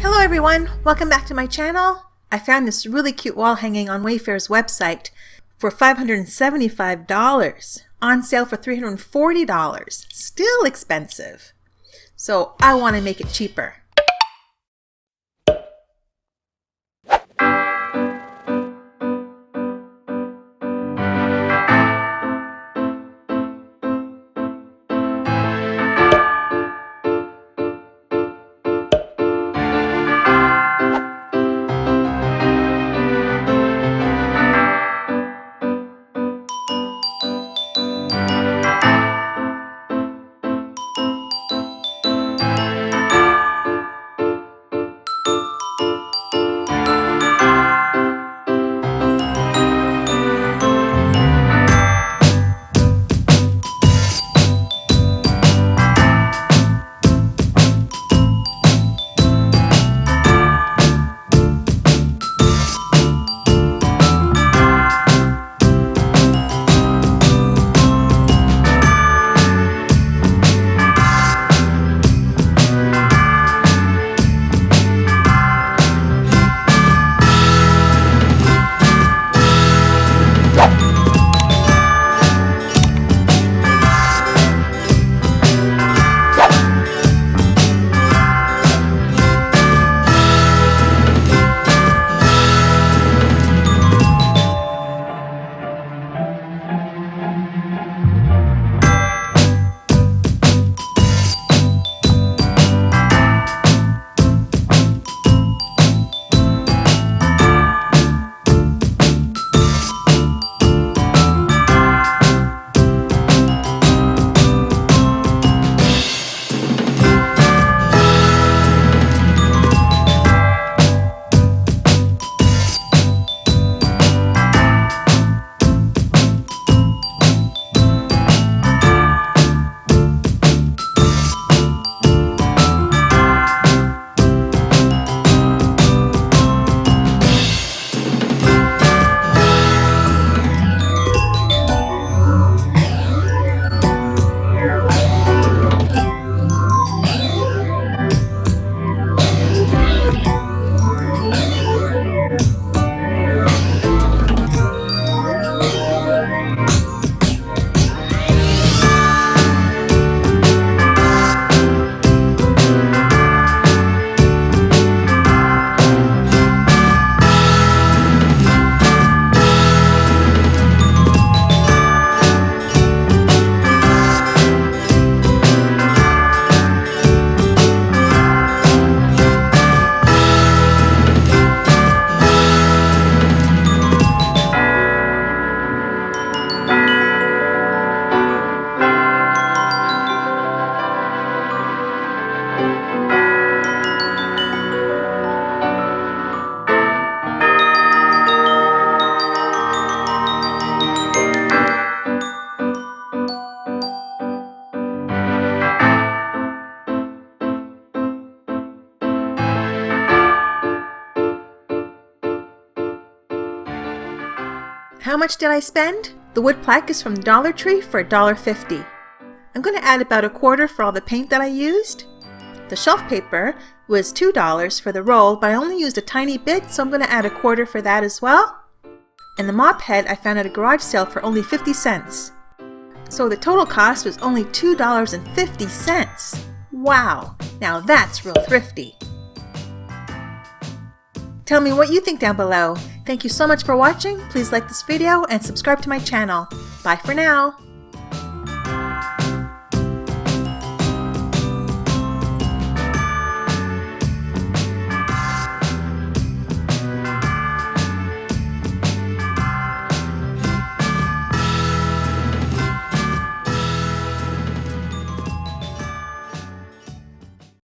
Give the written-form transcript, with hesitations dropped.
Hello everyone, welcome back to my channel. I found this really cute wall hanging on Wayfair's website for $575, on sale for $340, still expensive. So I want to make it cheaper. How much did I spend? The wood plaque is from Dollar Tree for $1.50. I'm going to add about a quarter for all the paint that I used. The shelf paper was $2 for the roll, but I only used a tiny bit, so I'm going to add a quarter for that as well. And the mop head I found at a garage sale for only 50 cents. So the total cost was only $2.50. Wow, now that's real thrifty. Tell me what you think down below. Thank you so much for watching. Please like this video and subscribe to my channel. Bye for now.